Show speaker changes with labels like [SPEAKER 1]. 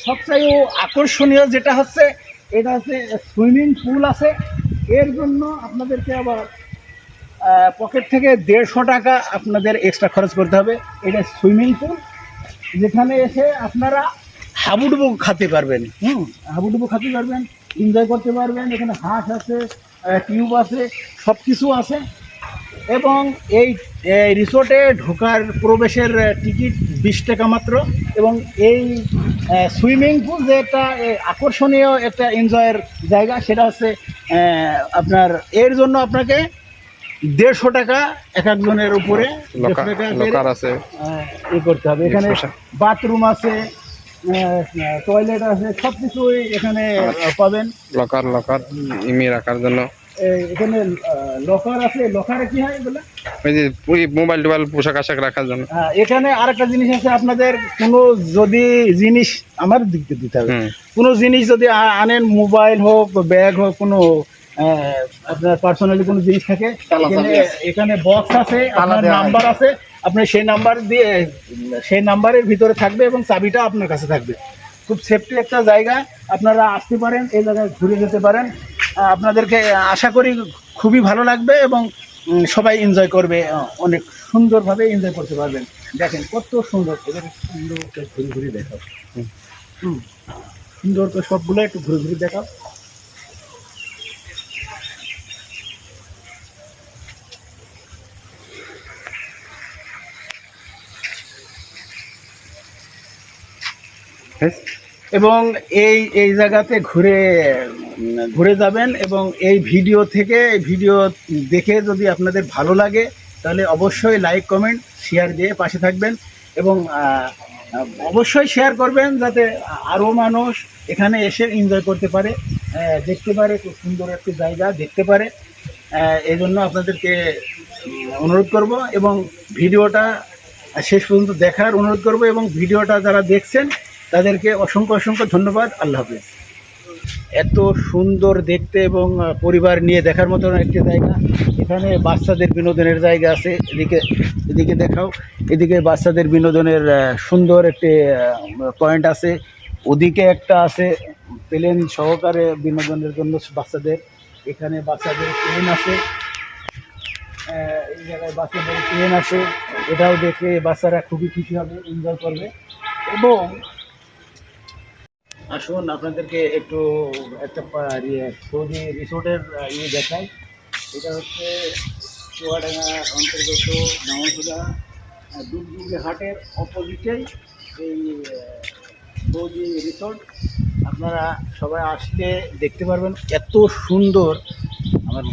[SPEAKER 1] সবচেয়ে আকর্ষণীয় যেটা হচ্ছে এটা হচ্ছে সুইমিং পুল আছে। এর জন্য আপনাদেরকে আবার পকেট থেকে 150 টাকা আপনাদের এক্সট্রা খরচ করতে হবে। এটা সুইমিং পুল, যেখানে এসে আপনারা হাবুডুবু খেতে পারবেন, হাবুডুবু খেতে পারবেন, এনজয় করতে পারবেন। এখানে হাঁস আছে, টিউব আছে, সব কিছু আছে। এবং এই রিসোর্টে ঢোকার প্রবেশের টিকিট 20 টাকা মাত্র। এবং এই সুইমিং পুল যে একটা আকর্ষণীয় একটা এনজয়ের জায়গা, সেটা হচ্ছে আপনার এর জন্য আপনাকে 150 টাকা এক একজনের উপরে করতে হবে। এখানে বাথরুম আছে, টয়লেট আছে, সব কিছুই এখানে পাবেন।
[SPEAKER 2] লকার ইমেল রাখার জন্য
[SPEAKER 1] এখানে লকার আছে। লকারে কি হয় বলে,
[SPEAKER 2] ওই যে মোবাইল টোবাইল পোশাক আশাক রাখার জন্য।
[SPEAKER 1] এখানে আরেকটা জিনিস আছে, আপনাদের কোনো যদি জিনিস আমার দিক দিয়ে দিতে হবে, কোনো জিনিস যদি আনেন, মোবাইল হোক, ব্যাগ হোক, কোনো আপনার পার্সোনালি কোনো জিনিস থাকে, এখানে বক্স আছে, আপনার নাম্বার আছে, আপনি সেই নাম্বার দিয়ে সেই নাম্বারের ভিতরে থাকবে এবং চাবিটা আপনার কাছে থাকবে। খুব সেফটি একটা জায়গা, আপনারা আসতে পারেন, এই জায়গায় ঘুরে যেতে পারেন। আপনাদেরকে আশা করি খুবই ভালো লাগবে এবং সবাই এনজয় করবে, অনেক সুন্দরভাবে এনজয় করতে পারবেন। দেখেন কত সুন্দর, এদের সুন্দর ঘুরে ঘুরে দেখাও, সুন্দর তো সবগুলো একটু ঘুরে ঘুরে দেখাও। এবং এই জায়গাতে ঘুরে যাবেন এবং এই ভিডিও দেখে যদি আপনাদের ভালো লাগে তাহলে অবশ্যই লাইক, কমেন্ট, শেয়ার দিয়ে পাশে থাকবেন এবং অবশ্যই শেয়ার করবেন যাতে আরও মানুষ এখানে এসে এনজয় করতে পারে, দেখতে পারে, খুব সুন্দর একটি জায়গা দেখতে পারে। এই জন্য আপনাদেরকে অনুরোধ করব এবং ভিডিওটা শেষ পর্যন্ত দেখার অনুরোধ করব এবং ভিডিওটা যারা দেখছেন তাদেরকে অসংখ্য ধন্যবাদ। আল্লাহ হাফেজ। এত সুন্দর দেখতে এবং পরিবার নিয়ে দেখার মতন একটি জায়গা। এখানে বাচ্চাদের বিনোদনের জায়গা আছে, এদিকে দেখাও, এদিকে বাচ্চাদের বিনোদনের সুন্দর একটি পয়েন্ট আছে। ওদিকে একটা আছে প্লেন সহকারে বিনোদনের জন্য বাচ্চাদের। এখানে বাচ্চাদের প্লেন আছে, এই জায়গায় বাচ্চাদের প্লেন আছে, এটাও দেখে বাচ্চারা খুবই খুশি হবে, এনজয় করবে। এবং আসুন আপনাদেরকে একটু একটা সৌদি রিসোর্টের দেখাই। এটা হচ্ছে চুয়াডাঙ্গা অন্তর্গত নাওয়ানহুদা দুগদুগি হাটের অপোজিটেই এই সৌদি রিসোর্ট। আপনারা সবাই আসলে দেখতে পারবেন, এত সুন্দর। আমার